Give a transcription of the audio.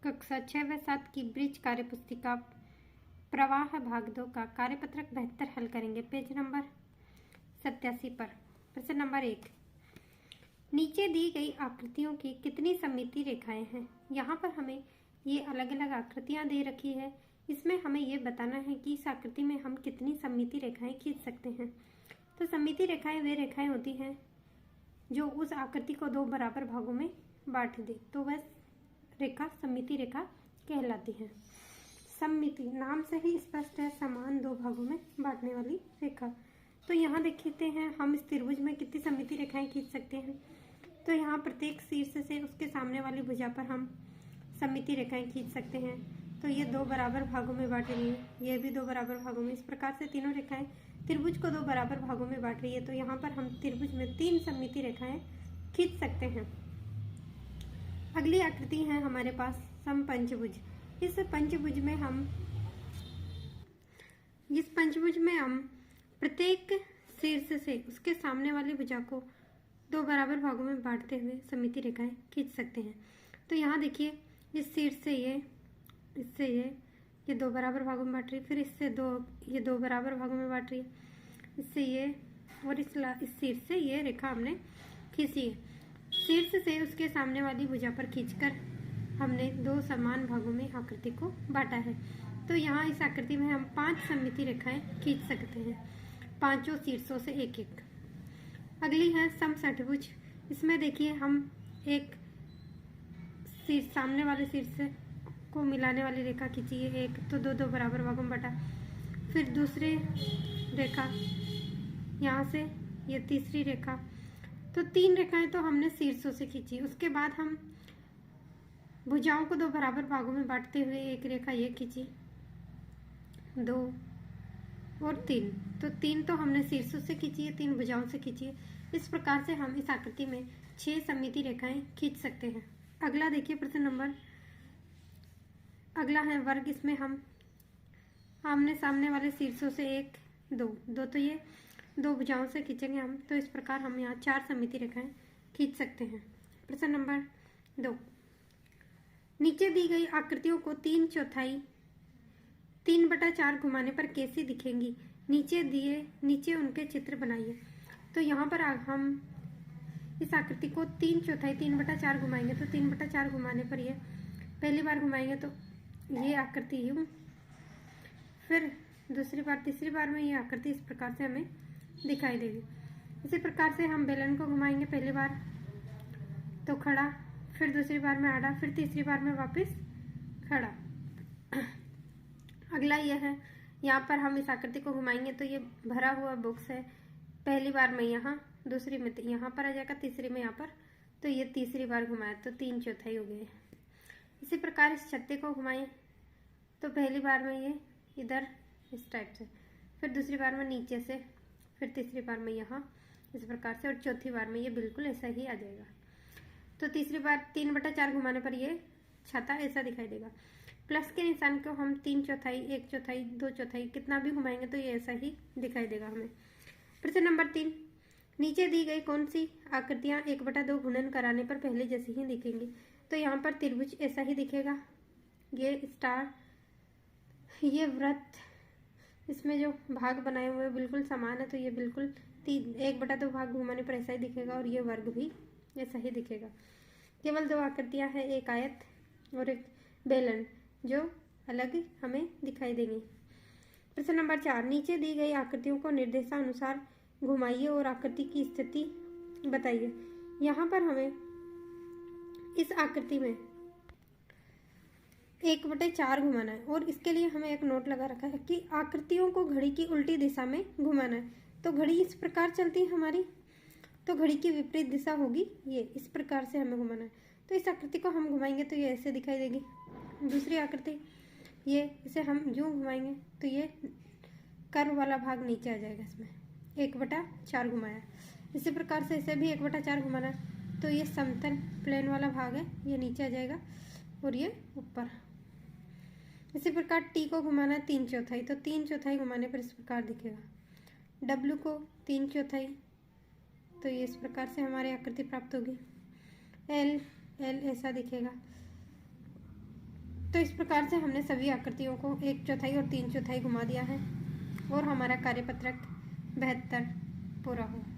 कक्षा 6 व 7 की ब्रिज कार्य पुस्तिका प्रवाह भाग 2 का कार्यपत्रक 72 हल करेंगे। पेज नंबर 87 पर प्रश्न नंबर 1, नीचे दी गई आकृतियों की कितनी सममिति रेखाएं हैं। यहाँ पर हमें ये अलग अलग आकृतियां दे रखी है। इसमें हमें ये बताना है कि इस आकृति में हम कितनी सममिति रेखाएं खींच सकते हैं। तो सममिति रेखाएं वे रेखाएं होती हैं जो उस आकृति को दो बराबर भागों में बांट दे, तो वह रेखा सममिति रेखा कहलाती है। सममिति नाम से ही स्पष्ट है, समान दो भागों में बांटने वाली रेखा। तो यहाँ देखते हैं हम इस त्रिभुज में कितनी सममिति रेखाएं खींच सकते हैं। तो यहाँ प्रत्येक शीर्ष से उसके सामने वाली भुजा पर हम सममिति रेखाएं खींच सकते हैं। तो ये दो बराबर भागों में बांट रही है, ये भी दो बराबर भागों में। इस प्रकार से तीनों रेखाएं त्रिभुज को दो बराबर भागों में बांट रही है। तो यहाँ पर हम त्रिभुज में 3 सममिति रेखाएं खींच सकते हैं। अगली आकृति है हमारे पास समपंचभुज। इस पंचभुज में हम प्रत्येक शीर्ष से उसके सामने वाली भुजा को दो बराबर भागों में बांटते हुए सममिति रेखाएं खींच सकते हैं। तो यहाँ देखिए, इस शीर्ष से इससे ये दो बराबर भागों में बांट रही है, फिर इससे ये दो बराबर भागों में बांट रही है, इससे ये और इस शीर्ष से ये रेखा हमने खींची है। शीर्ष से उसके सामने वाली भुजा पर खींचकर हमने दो समान भागों में आकृति को बांटा है। तो यहाँ इस आकृति में हम 5 सममिति रेखाएं खींच सकते हैं, पांचों शीर्षों से एक एक। अगली है समषट्भुज। इसमें देखिए, हम एक सामने वाले शीर्ष को मिलाने वाली रेखा खींची है एक, तो दो बराबर भागों में बांटा। फिर दूसरी रेखा यहाँ से, ये तीसरी रेखा, तो 3 रेखाएं तो हमने शीर्षों से खींची। उसके बाद हम भुजाओं को दो बराबर भागों में बांटते हुए एक रेखा ये खींची, 2 और 3। तो 3 तो हमने शीर्षों से खींची है, 3 भुजाओं से खींची है। इस प्रकार से हम इस आकृति में 6 सममिति रेखाएं खींच सकते हैं। अगला देखिए प्रश्न नंबर, अगला है वर्ग। इसमें हम आमने सामने वाले शीर्षों से 1, 2 तो ये दो भुजाओं से खींचेंगे हम। तो इस प्रकार हम यहाँ 4 सममिति रेखाएं खींच सकते हैं। प्रश्न नंबर 2, नीचे दी गई आकृतियों को 3/4 घुमाने पर कैसी दिखेंगी। नीचे उनके चित्र बनाइए। तो यहाँ पर हम इस आकृति को 3/4 घुमाएंगे। तो 3/4 घुमाने पर ये पहली बार घुमाएंगे तो ये आकृति यूं, फिर दूसरी बार, तीसरी बार में ये आकृति इस प्रकार से हमें दिखाई देगी। इसी प्रकार से हम बेलन को घुमाएंगे, पहली बार तो खड़ा, फिर दूसरी बार में आड़ा, फिर तीसरी बार में वापस खड़ा। अगला यह है, यहाँ पर हम इस आकृति को घुमाएंगे तो ये भरा हुआ बॉक्स है। पहली बार में यहाँ, दूसरी में यहाँ पर आ जाएगा, तीसरी में यहाँ पर, तो ये तीसरी बार घुमाया तो 3/4 हो गए। इसी प्रकार इस छत्ते को घुमाएं तो पहली बार में ये इधर इस टाइप से, फिर दूसरी बार में नीचे से, फिर तीसरी बार में यहाँ इस प्रकार से, और चौथी बार में ये बिल्कुल ऐसा ही आ जाएगा। तो तीसरी बार 3/4 घुमाने पर ये छाता ऐसा दिखाई देगा। प्लस के निशान को हम 3/4, 1/4, 2/4 कितना भी घुमाएंगे तो ये ऐसा ही दिखाई देगा हमें। प्रश्न नंबर 3, नीचे दी गई कौन सी आकृतियां 1/2 गुणन कराने पर पहले जैसी ही दिखेंगी। तो यहाँ पर त्रिभुज ऐसा ही दिखेगा, ये स्टार, ये वृत्त, इसमें जो भाग बनाए हुए बिल्कुल समान है, तो ये बिल्कुल 1/2 भाग घुमाने पर ऐसा ही दिखेगा, और ये वर्ग भी ऐसा ही दिखेगा। केवल 2 आकृतियां हैं, एक आयत और एक बेलन, जो अलग हमें दिखाई देंगी। प्रश्न नंबर 4, नीचे दी गई आकृतियों को निर्देशानुसार घुमाइए और आकृति की स्थिति बताइए। यहाँ पर हमें इस आकृति में 1/4 घुमाना है, और इसके लिए हमें एक नोट लगा रखा है कि आकृतियों को घड़ी की उल्टी दिशा में घुमाना है। तो घड़ी इस प्रकार चलती है हमारी, तो घड़ी की विपरीत दिशा होगी ये, इस प्रकार से हमें घुमाना है। तो इस आकृति को हम घुमाएंगे तो ये ऐसे दिखाई देगी। दूसरी आकृति ये, इसे हम यूं घुमाएंगे तो ये कर्व वाला भाग नीचे आ जाएगा, इसमें 1/4 घुमाया। इसी प्रकार से इसे भी 1/4 घुमाना है, तो ये समतल प्लेन वाला भाग है, ये नीचे आ जाएगा और ये ऊपर। इसी प्रकार टी को घुमाना है 3/4, तो 3/4 घुमाने पर इस प्रकार दिखेगा। डब्ल्यू को 3/4, तो ये इस प्रकार से हमारी आकृति प्राप्त होगी। एल ऐसा दिखेगा। तो इस प्रकार से हमने सभी आकृतियों को 1/4 और 3/4 घुमा दिया है और हमारा कार्यपत्रक 72 पूरा हुआ।